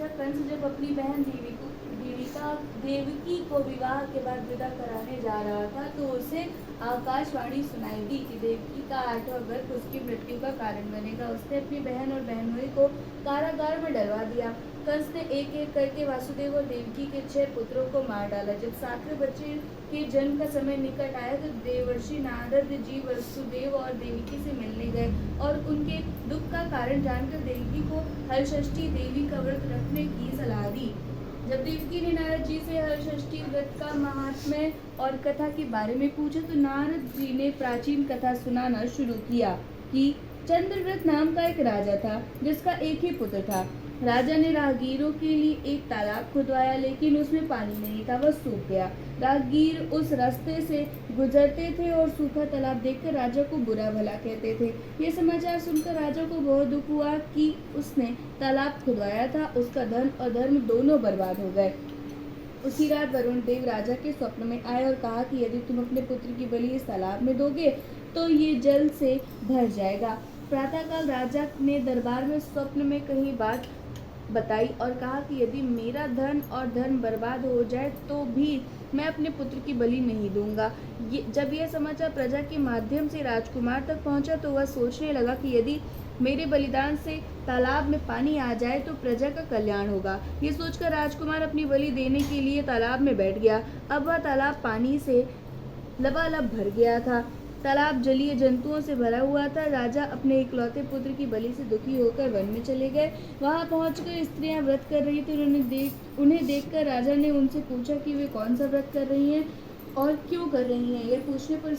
राजा कंस जब अपनी बहन देवकी को विवाह के बाद विदा कराने जा रहा था तो उसे आकाशवाणी सुनाई दी कि देवकी का 8वां गर्भ उसकी मृत्यु का कारण बनेगा। उसने अपनी बहन और बहनोई को कारागार में डलवा दिया। कंस ने एक एक करके वासुदेव और देवकी के 6 पुत्रों को मार डाला। जब 7वें बच्चे के जन्म का समय निकट आया तो देवर्षि नारद जी वसुदेव और देवकी से मिलने गए और उनके दुख का कारण जानकर देवकी को हरषष्ठी देवी का व्रत रखने की सलाह दी। जब देवकी ने नारद जी से हरषष्ठी व्रत का महात्म्य और कथा के बारे में पूछा तो नारद जी ने प्राचीन कथा सुनाना शुरू किया कि चंद्रव्रत नाम का एक राजा था जिसका एक ही पुत्र था। राजा ने राहगीरों के लिए एक तालाब खुदवाया लेकिन उसमें पानी नहीं था, वह सूख गया। राहगीर उस रास्ते से गुजरते थे और सूखा तालाब देखकर राजा को बुरा भला कहते थे। ये समाचार सुनकर राजा को बहुत दुख हुआ कि उसने तालाब खुदवाया था, उसका धन और धर्म दोनों बर्बाद हो गए। उसी रात वरुण देव राजा के स्वप्न में आए और कहा कि यदि तुम अपने पुत्र की बलि इस तालाब में दोगे तो ये जल से भर जाएगा। प्रातःकाल राजा ने दरबार में स्वप्न में कही बात बताई और कहा कि यदि मेरा धन और धन बर्बाद हो जाए तो भी मैं अपने पुत्र की बलि नहीं दूंगा। जब यह समाचार प्रजा के माध्यम से राजकुमार तक पहुंचा तो वह सोचने लगा कि यदि मेरे बलिदान से तालाब में पानी आ जाए तो प्रजा का कल्याण होगा। ये सोचकर राजकुमार अपनी बलि देने के लिए तालाब में बैठ गया। अब वह तालाब पानी से लबालब भर गया था। तालाब जलीय जंतुओं से भरा हुआ था। राजा अपने इकलौते पुत्र की बलि से दुखी होकर वन में चले गए। वहां पहुंचकर स्त्रियां व्रत कर रही थी। उन्हें देखकर राजा ने उनसे पूछा कि वे कौन सा व्रत कर रही हैं और क्यों कर रही हैं। यह पूछने पर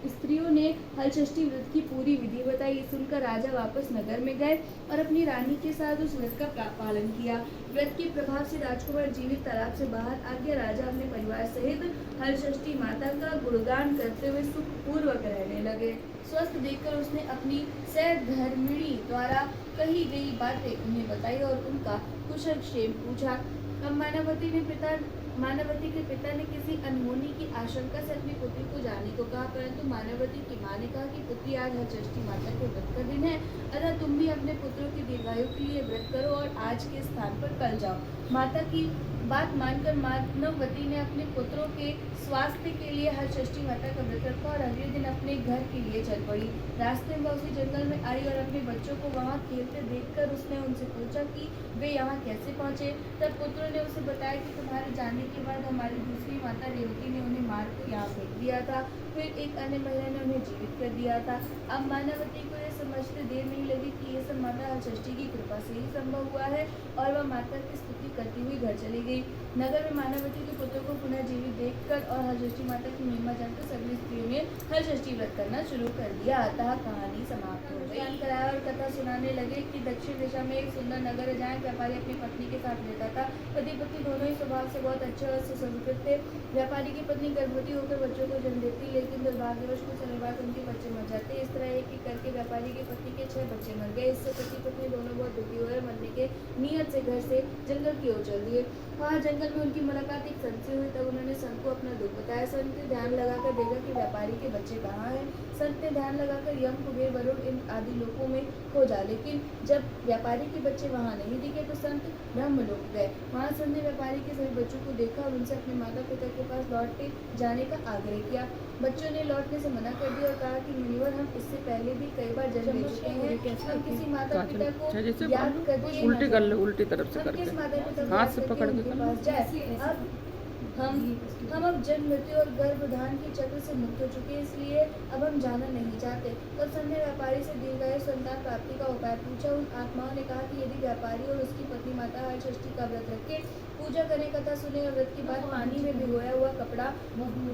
स्त्रियों ने हलषष्ठी व्रत की पूरी विधि बताई। सुनकर राजा वापस नगर में गए और अपनी रानी के साथ उस व्रत का पालन किया। व्रत के प्रभाव से राजकुमार जीवित तालाब से बाहर आ गया। राजा अपने परिवार सहित हलषष्ठी माता का गुणगान करते हुए सुखपूर्वक रहने लगे। स्वस्थ देखकर उसने अपनी सहधर्मिणी द्वारा कही गई बातें उन्हें बताई और उनका कुशलक्षेम पूछा। अब मानवती के पिता ने किसी अनहोनी की आशंका से अपनी पुत्री को जाने को कहा, परंतु मानवती की मां ने कहा कि पुत्री आज हरषष्ठी माता के व्रत का दिन है, अतः तुम भी अपने पुत्रों की दीर्घायु के लिए व्रत करो और आज के स्थान पर कल जाओ। माता की बात मानकर मानवती ने अपने पुत्रों के स्वास्थ्य के लिए हरषष्ठी माता का व्रत रखा और अगले दिन अपने घर के लिए चल पड़ी। रास्ते में उसी जंगल में आई और अपने बच्चों को वहां खेलते देखकर उसने उनसे पूछा कि वे यहाँ कैसे पहुँचे। तब पुत्रों ने उसे बताया कि तुम्हारे जाने के बाद हमारी दूसरी माता रेवती ने उन्हें मार कर यहाँ फेंक दिया था, फिर एक अन्य महिला ने उन्हें जीवित कर दिया था। अब मानवती को यह समझते देर नहीं लगी कि ये सब माता हरषष्ठी की कृपा से ही संभव हुआ है और वह माता की स्तुति करती हुई घर चली गई। नगर में मानवती के पुत्र को पुनः जीवित देखकर और हरषष्ठी माता की महिमा जानकर सभी स्त्रियों ने हरषष्ठी व्रत करना शुरू कर दिया। अतः कहानी समाप्त हो गई। कराया और कथा सुनाने लगे कि दक्षिण दिशा में एक सुंदर नगर है जहाँ व्यापारी अपनी पत्नी के साथ रहता था। पति पत्नी दोनों ही स्वभाव से बहुत अच्छे और सुसंस्कृत थे। व्यापारी की पत्नी गर्भवती होकर बच्चों को जन्म देती, लेकिन दुर्भाग्यवश कुछ समय बाद उनके बच्चे मर जाते। इस तरह एक एक करके व्यापारी की पत्नी के 6 बच्चे मर गए। इससे पति पत्नी दोनों बहुत दुखी हुए, मरने के नियत से घर से जंगल की ओर चल दिए। वहाँ जंगल में उनकी मुलाकात एक संत से हुई। तब उन्होंने संत को अपना दुख बताया। संत ने ध्यान लगाकर देखा कि व्यापारी के बच्चे कहाँ हैं। संत ने ध्यान लगाकर यम, कुबेर, वरुण इन आदि लोकों में खोजा, लेकिन जब व्यापारी के बच्चे वहाँ नहीं दिखे तो संत ब्रह्मलोक गए। वहाँ संत ने व्यापारी के सभी बच्चों को देखा और उनसे अपने माता पिता के पास लौट जाने का आग्रह किया। बच्चों ने लौटने से मना कर दिया और कहा कि मुनिवर, हम इससे पहले भी कई बार जन्म ले चुके हैं। हम किसी माता पिता को याद करके उल्टी तरफ से करके हाथ से पकड़ के पास जाए। अब हम अब जन्म, मृत्यु और गर्भधान के चक्र से मुक्त हो चुके हैं, इसलिए अब हम जाना नहीं चाहते। तब संत ने व्यापारी से दीर्घायु संतान प्राप्ति का उपाय पूछा। उन आत्माओं ने कहा कि यदि व्यापारी और उसकी पत्नी माता हरषष्ठी का व्रत रखे, पूजा करें, कथा सुने और व्रत के बाद पानी में भिगोया हुआ कपड़ा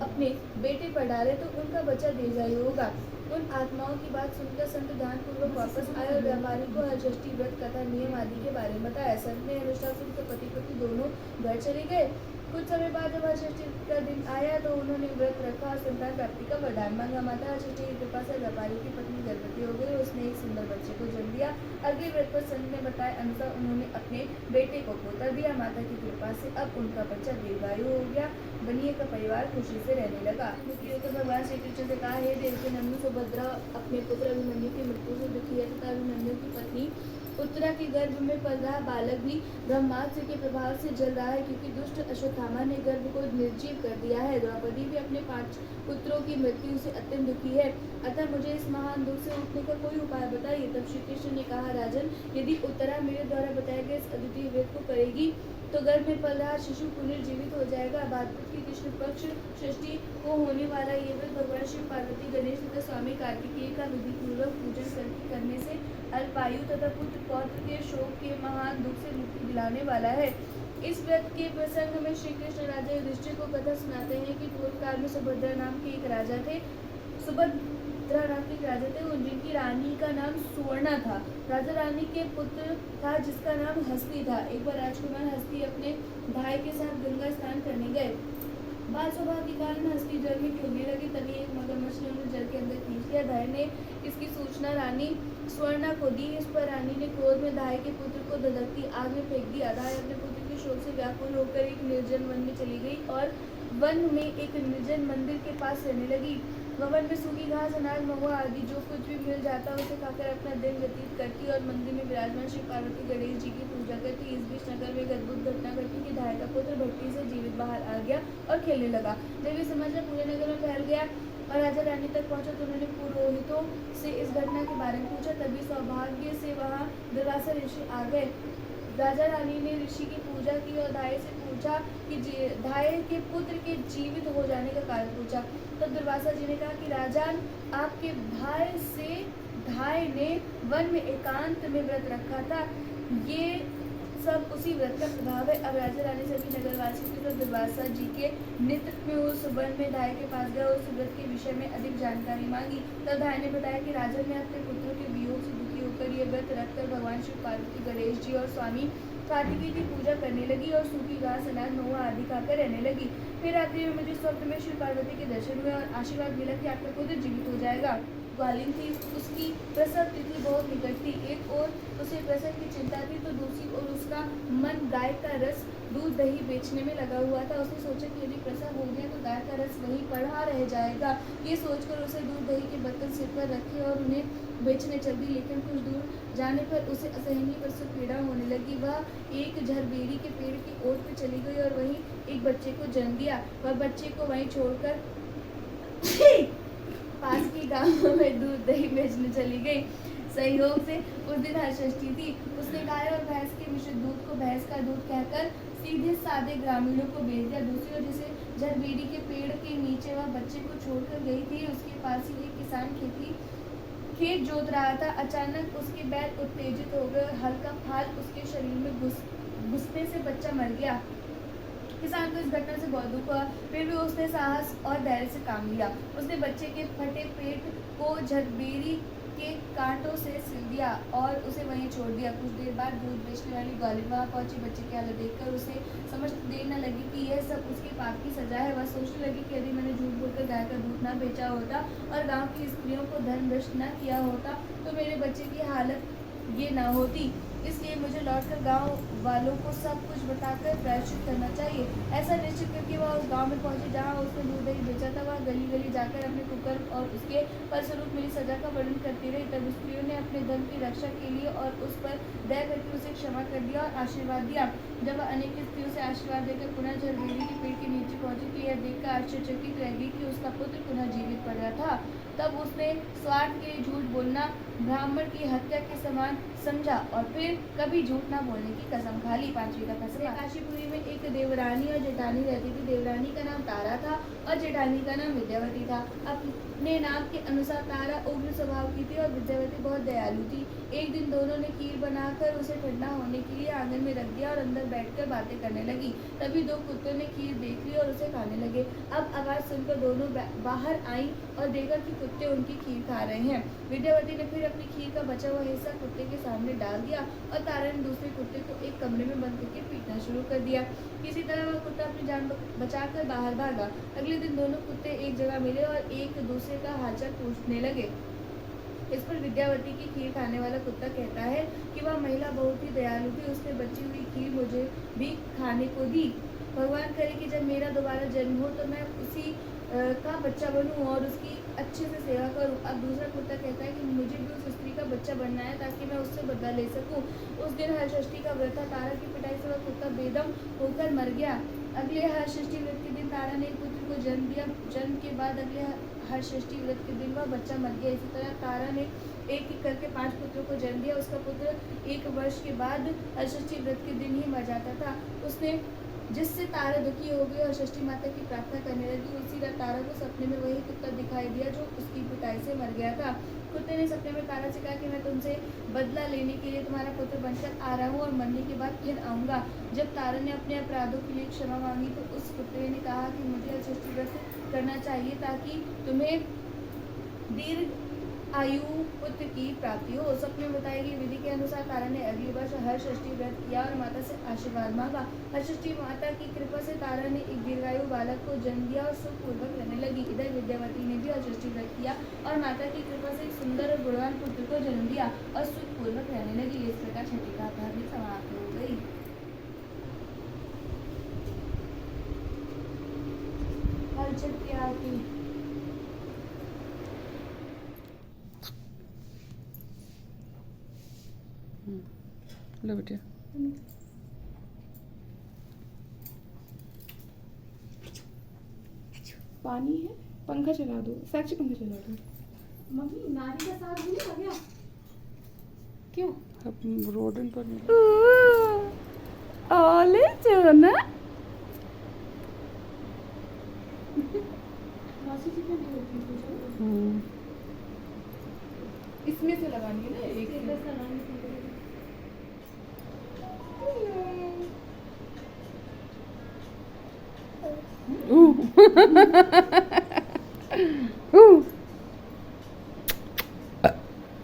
अपने बेटे पर डाले तो उनका बच्चा दीर्घायु होगा। उन आत्माओं की बात सुनकर संत ध्यानपूर्वक वापस आए और व्यापारी को हरषष्ठी व्रत कथा नियम आदि के बारे में बताया। संत ने अनुष्ठान सुनकर पति पत्नी दोनों घर चले गए। कुछ समय बाद जब हरषष्ठी का दिन आया तो उन्होंने व्रत रखा और संतान प्राप्ति का वरदान मांगा। माता हरषष्ठी की कृपा से व्यापारी की पत्नी गर्भवती हो गई। उसने एक सुंदर बच्चे को जन्म दिया। अगले व्रत पर संत ने बताया अनुसार उन्होंने अपने बेटे को पोता दिया। माता की कृपा से अब उनका बच्चा दीर्घायु हो गया। बनिए का परिवार खुशी से रहने लगा। भगवान श्री कृष्ण से कहा, हे देवकी नंदन, सुभद्रा अपने पुत्र अभिमन्यु की मृत्यु से दुखी है तथा अभिमन्यु की पत्नी उत्तरा के गर्भ में पल रहा बालक भी ब्रह्मास्त्र के प्रभाव से जल रहा है, क्योंकि दुष्ट अश्वत्थामा ने गर्भ को निर्जीव कर दिया है। द्रौपदी भी अपने 5 पुत्रों की मृत्यु से अत्यंत दुखी है, अतः मुझे इस महान दुख से उठने का कोई उपाय बताइए। तब श्री कृष्ण ने कहा, राजन, यदि उत्तरा मेरे द्वारा बताए गए इस अद्वितीय व्रत को करेगी तो गर्भ में पल रहा शिशु पुनर्जीवित हो जाएगा। भाद्रपद की कृष्ण पक्ष षष्ठी को होने वाला ये व्रत भगवान शिव, पार्वती, गणेश तथा स्वामी कार्तिकेय का विधि पूर्वक पूजन करने से अल्पायु तथा पुत्र पौत्र के शोक के महान दुख से मुक्ति दिलाने वाला है। इस व्रत के प्रसंग में श्री कृष्ण राजा युधिष्ठिर को कथा सुनाते हैं कि पूर्व काल में सुभद्रा नाम के एक राजा थे। जिनकी रानी का नाम सुवर्णा था। राजा रानी के पुत्र था जिसका नाम हस्ती था। एक बार राजकुमार हस्ती अपने भाई के साथ गंगा स्नान करने गए। बाल स्वभाव के कारण हस्ती जल में खेलने लगी, तभी एक मगरमच्छ ने उन्हें जल के अंदर खींच लिया। धाय ने इसकी सूचना रानी सुवर्णा को दी। इस पर रानी ने क्रोध में धाय के पुत्र को धधकती आग में फेंक दिया। धाय अपने पुत्र के शोक से व्याकुल होकर एक निर्जन वन में चली गई और वन में एक निर्जन मंदिर के पास रहने लगी। वन में सूखी घास, अनाज, महुआ आदि जो कुछ भी मिल जाता उसे खाकर अपना दिन व्यतीत करती और मंदिर में विराजमान श्री पार्वती गणेश जी की पूजा करती। इस बीच नगर में एक अद्भुत घटना घटी कि धाय का पुत्र भट्टी से जीवित बाहर आ गया और खेलने लगा। जब ये समाचार पूरे नगर में फैल गया और राजा रानी तक पहुंचा तो उन्होंने पुरोहितों से इस घटना के बारे में पूछा। तभी सौभाग्य से वहाँ दुर्वासा ऋषि आ गए। राजा रानी ने ऋषि की पूजा की और धाय से पूछा कि धाय के पुत्र के जीवित हो जाने का कारण पूछा। तब दुर्वासा जी ने कहा कि राजन, आपके भाई से धाय ने वन में एकांत में व्रत रखा था। ये सब उसी व्रत का प्रभाव है। अब राजा रानी सभी नगरवासियों के साथ दुर्वासा जी के नेतृत्व में उस वन में धाय के पास गया और उस व्रत के विषय में अधिक जानकारी मांगी। तब धाय ने बताया कि राजन ने अपने पुत्रों के वियोग से दुखी होकर ये व्रत रखकर भगवान शिव, पार्वती, गणेश जी और स्वामी कार्तिकेय की पूजा करने लगी और सूखी घास, अनाज, महुआ आदि खाकर रहने लगी। फिर रात्रि में मुझे स्वप्न में शिव पार्वती के दर्शन हुए और आशीर्वाद मिला कि आपका पुत्र जीवित हो जाएगा। ग्वालिन थी, उसकी प्रसव तिथि बहुत निकट थी। एक ओर उसे प्रसव की चिंता थी तो दूसरी ओर उसका मन गाय का रस, दूध, दही बेचने में लगा हुआ था। उसने सोचा कि यदि प्रसव हो गया तो गाय का रस वहीं पड़ा रह जाएगा। ये सोचकर उसे दूध दही के बर्तन सिर पर रखे और उन्हें बेचने चल दी। लेकिन कुछ दूर जाने पर उसे असहनीय प्रसव पीड़ा होने लगी। वह एक झरबेरी के पेड़ की ओर पे चली गई और वहीं एक बच्चे को जन्म दिया। वह बच्चे को वहीं छोड़कर पास के गांव में दूध दही बेचने चली गई। संयोग से उस दिन हरषष्ठी थी। उसने गाय और भैंस के मिश्रित दूध को भैंस का दूध कहकर सीधे सादे ग्रामीणों को बेच दिया। दूसरी ओर जिसे झरबेरी के पेड़ के नीचे वह बच्चे को छोड़कर गई थी, उसके पास ही एक किसान खेत जोत रहा था। अचानक उसके बैल उत्तेजित हो गए और हल्का फाल उसके शरीर में घुसने से बच्चा मर गया। किसान को इस घटना से बहुत दुख हुआ, फिर भी उसने साहस और धैर्य से काम लिया। उसने बच्चे के फटे पेट को झरबेरी के कांटों से सिल दिया और उसे वहीं छोड़ दिया। कुछ देर बाद दूध बेचने वाली ग्वालिन वहाँ पहुंची। बच्चे की हालत देखकर उसे समझ देर न लगी कि यह सब उसके पाप की सजा है। वह सोचने लगी कि यदि मैंने झूठ बोलकर गाय का दूध न बेचा होता और गांव की स्त्रियों को धन भ्रष्ट न किया होता तो मेरे बच्चे की हालत ये न होती। इसलिए मुझे लौटकर गांव वालों को सब कुछ बताकर प्रायश्चित करना चाहिए। ऐसा निश्चित करके वह उस गांव में पहुंची जहां उसने दूध दही बेचा था। वह गली गली जाकर अपने कुकर्म और उसके फलस्वरूप मिली सजा का वर्णन करती रही। तब स्त्रियों ने अपने धन की रक्षा के लिए और उस पर दया करके उसे क्षमा कर दिया और आशीर्वाद दिया। जब वह अनेक स्त्रियों से आशीर्वाद देकर पुनः झरबेरी के पेड़ के नीचे पहुंची तो यह देखकर आश्चर्यचकित रह गई कि उसका पुत्र पुनः जीवित पड़ रहा था। तब उसने स्वार्थ के लिए झूठ बोलना ब्राह्मण की हत्या के समान समझा और फिर कभी झूठ न बोलने की कसम खा ली। 5वीं का फैसला। काशीपुरी में एक देवरानी और जेठानी रहती थी। देवरानी का नाम तारा था और जेठानी का नाम विद्यावती था। अपने नाम के अनुसार तारा उग्र स्वभाव की थी और विद्यावती बहुत दयालु थी। एक दिन दोनों ने खीर बनाकर उसे ठंडा होने के लिए आंगन में रख दिया और अंदर बैठकर बातें करने लगी। तभी 2 कुत्तों ने खीर देख ली और उसे खाने लगे। अब आवाज सुनकर दोनों बाहर आई और देखा कि कुत्ते उनकी खीर खा रहे हैं। विद्यावती ने फिर अपनी खीर का बचा हुआ हिस्सा कुत्ते के सामने डाल दिया और तारा ने दूसरे कुत्ते को एक कमरे में बंद करके पीटना शुरू कर दिया। किसी तरह वह कुत्ता अपनी जान बचाकर बाहर भागा। अगले दिन दोनों कुत्ते एक जगह मिले और एक दूसरे का हालचाल पूछने लगे। इस पर विद्यावती की खीर खाने वाला कुत्ता कहता है कि वह महिला बहुत ही दयालु थी, उसने बची हुई खीर मुझे भी खाने को दी। भगवान करे कि जब मेरा दोबारा जन्म हो तो मैं उसी का बच्चा बनूं और उसकी अच्छे से सेवा करूं। अब दूसरा कुत्ता कहता है कि मुझे भी उस स्त्री का बच्चा बनना है ताकि मैं उससे बदला ले सकूं। उस दिन हरषष्ठी का व्रत था। तारा की पिटाई से वह कुत्ता बेदम होकर मर गया। अगले हरषष्ठी व्रत के दिन तारा ने एक पुत्र को जन्म दिया। जन्म के बाद अगले हरषष्ठी व्रत के दिन वह बच्चा मर गया। इसी तरह तारा ने एक एक करके 5 पुत्रों को जन्म दिया। उसका पुत्र 1 वर्ष के बाद हरषष्ठी व्रत के दिन ही मर जाता था। उसने जिससे तारा दुखी हो गई और षष्ठी माता की प्रार्थना करने लगी। उसी रात तारा को सपने में वही कुत्ता दिखाई दिया जो उसकी पिटाई से मर गया था। कुत्ते ने सपने में तारा से कहा कि मैं तुमसे बदला लेने के लिए तुम्हारा पुत्र बनकर आ रहा हूँ और मरने के बाद फिर आऊँगा। जब तारा ने अपने अपराधों के लिए क्षमा मांगी तो उस कुत्ते ने कहा कि मुझे षष्ठी व्रत करना चाहिए ताकि तुम्हें दीर्घ आयु पुत्र की प्राप्ति हो। सपने में बताई गई विधि के अनुसार तारा ने अगली वर्ष हरषष्ठी व्रत किया और माता से आशीर्वाद मांगा। हरषष्ठी माता की कृपा से तारा ने एक दीर्घायु बालक को जन्म दिया और सुखपूर्वक रहने लगी। इधर विद्यावती ने भी हरषष्ठी व्रत किया और माता की कृपा से एक सुंदर और गुणवान पुत्र को जन्म दिया और सुखपूर्वक रहने लगी। इस प्रकार छठी गाथा भी समाप्त हो गई। हर छठ की आरती। लो बेटा। पानी है, पंखा चला दो, साक्षी पंखा चला दो। मम्मी नारी का साग नहीं आ गया क्यों? अब रोडन पर ओले जोना मासी जी क्या नहीं होती पूछो। इसमें से लगानी है ना, एक से लगानी है।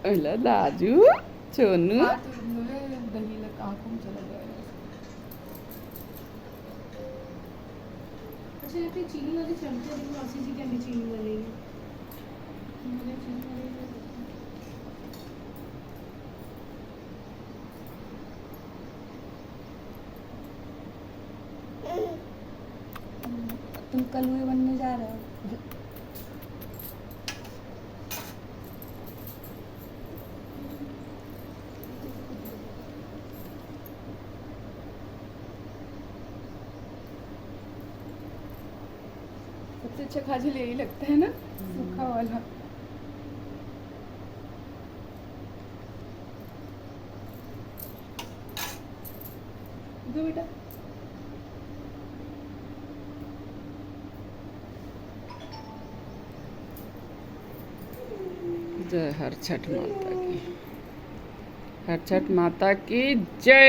अला दाजू चोनू दही लग आंखों में चला जाएगा। अच्छा यहाँ पे चीनी वाले चमचे देखो, मासी जी क्या नहीं चीनी वाले हैं। तुम कलुए बनने जा रहे हो। सबसे अच्छा खाजल यही लगता है ना, सूखा वाला। दो बेटा। जय हर छठ माता की। हर छठ माता की जय।